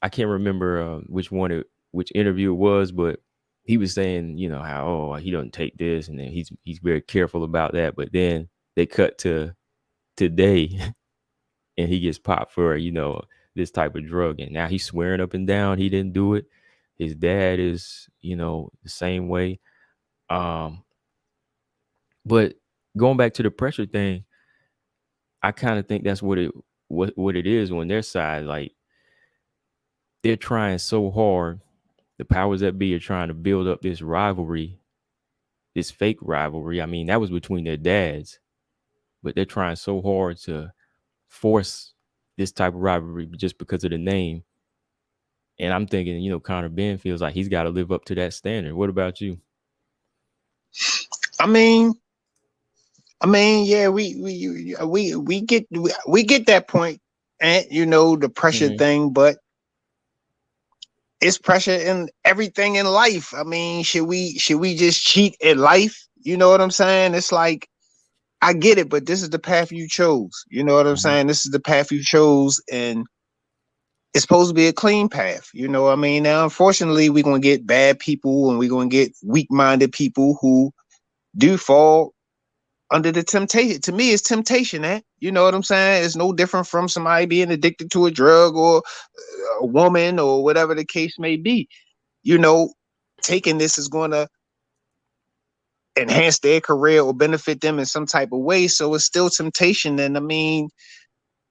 I can't remember which interview it was, but he was saying, how he doesn't take this, and then he's very careful about that. But then they cut to today, and he gets popped for this type of drug, and now he's swearing up and down he didn't do it. His dad is the same way. Um, but going back to the pressure thing, I kind of think that's what it is on their side. Like, they're trying so hard. The powers that be are trying to build up this rivalry, this fake rivalry. I mean, that was between their dads, but they're trying so hard to force this type of rivalry just because of the name. And I'm thinking, Conor Benn feels like he's got to live up to that standard. What about you? I mean, yeah, we get that point, and the pressure thing, but it's pressure in everything in life. I mean, should we just cheat at life? You know what I'm saying? It's like, I get it, but this is the path you chose. You know what I'm saying? This is the path you chose, and it's supposed to be a clean path. You know what I mean? Now, unfortunately, we're going to get bad people, and we're going to get weak-minded people who do fall under the temptation. To me, it's temptation, eh? You know what I'm saying? It's no different from somebody being addicted to a drug or a woman or whatever the case may be. Taking this is going to enhance their career or benefit them in some type of way. So it's still temptation. And I mean,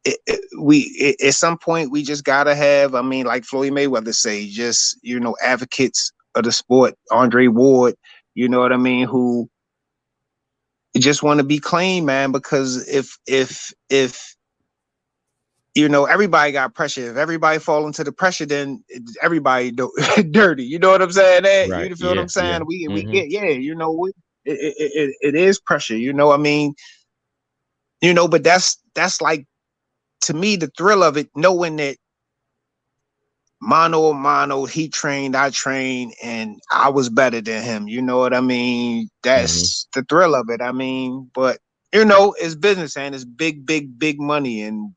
at some point we just gotta have, I mean, like Floyd Mayweather say, just advocates of the sport, Andre Ward, you know what I mean, who just want to be clean, man, because if everybody got pressure. If everybody fall into the pressure, then everybody dirty. You know what I'm saying? Right. You feel what I'm saying? We get, it is pressure. I mean, but that's like, to me, the thrill of it, knowing that mano a mano, he trained, I trained, and I was better than him. You know what I mean? That's the thrill of it. I mean, but it's business, and it's big, big, big money, and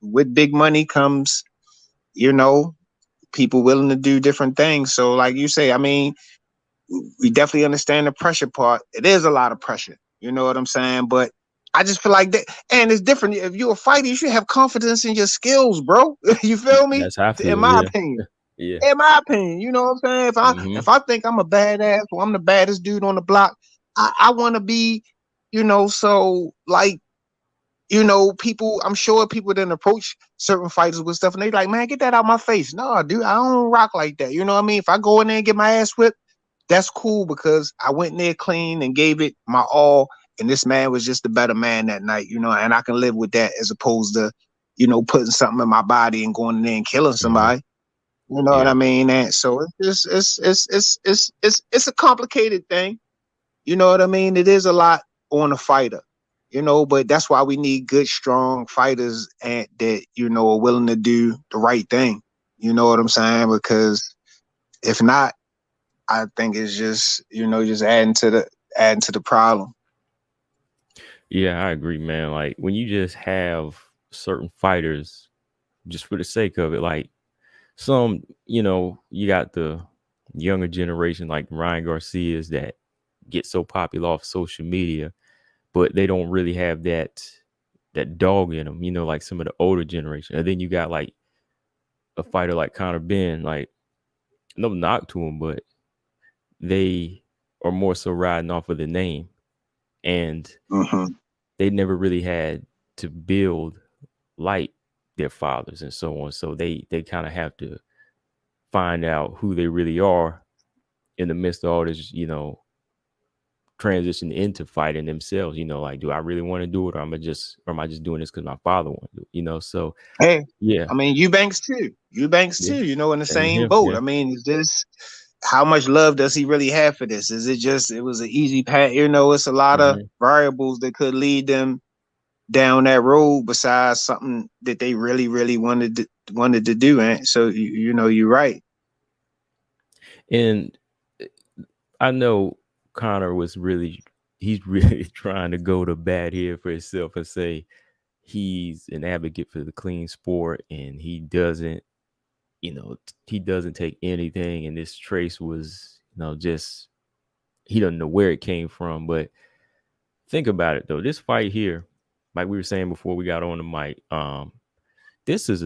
with big money comes, people willing to do different things. So, like you say, I mean, we definitely understand the pressure part. It is a lot of pressure. You know what I'm saying? But I just feel like that, and it's different. If you're a fighter, you should have confidence in your skills, bro. You feel me? That's how I In feel. my Yeah. opinion. Yeah. In my opinion, you know what I'm saying? If I think I'm a badass or I'm the baddest dude on the block, I want to be, so like, people, I'm sure people didn't approach certain fighters with stuff and they like, man, get that out my face. No, dude, I don't rock like that. You know what I mean? If I go in there and get my ass whipped, that's cool because I went in there clean and gave it my all. And this man was just a better man that night, and I can live with that as opposed to, putting something in my body and going in there and killing somebody. You know what I mean? And so it's a complicated thing. You know what I mean? It is a lot on a fighter, but that's why we need good, strong fighters and that, are willing to do the right thing. You know what I'm saying? Because if not, I think it's just, just adding to the problem. Yeah, I agree, man. Like, when you just have certain fighters just for the sake of it, like some, you got the younger generation like Ryan Garcia's that get so popular off social media, but they don't really have that dog in them, like some of the older generation. And then you got like a fighter like Conor Benn, like, no knock to him, but they are more so riding off of the name, and they never really had to build like their fathers and so on. So they kind of have to find out who they really are in the midst of all this, transition into fighting themselves. Like, do I really want to do it, or am I just doing this because my father wanted to do it? So Hey, yeah. I mean, Eubanks too, in the same Him, boat. yeah. I mean, is this, how much love does he really have for this? Is it just, it was an easy path? It's a lot of variables that could lead them down that road besides something that they really, really wanted to do. And so, you're right. And I know Conor he's really trying to go to bat here for himself and say he's an advocate for the clean sport, and he doesn't he doesn't take anything, and this Trace was, just he doesn't know where it came from. But think about it though, this fight here, like we were saying before we got on the mic, this is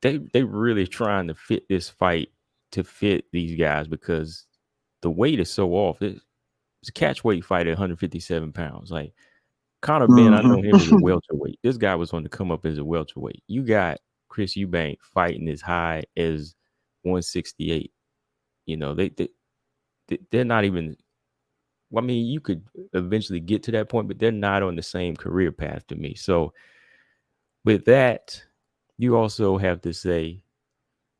they really trying to fit this fight to fit these guys because the weight is so off. It's a catch weight fight at 157 pounds. Like Conor Benn, I know him as a welterweight. This guy was going to come up as a welterweight. You got Chris Eubank fighting as high as 168. They're not even. I mean, you could eventually get to that point, but they're not on the same career path to me. So with that, you also have to say,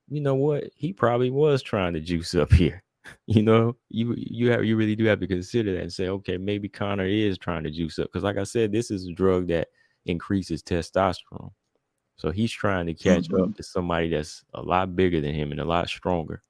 you know what? He probably was trying to juice up here. You really do have to consider that and say, okay, maybe Conor is trying to juice up. Because like I said, this is a drug that increases testosterone. So he's trying to catch up to somebody that's a lot bigger than him and a lot stronger.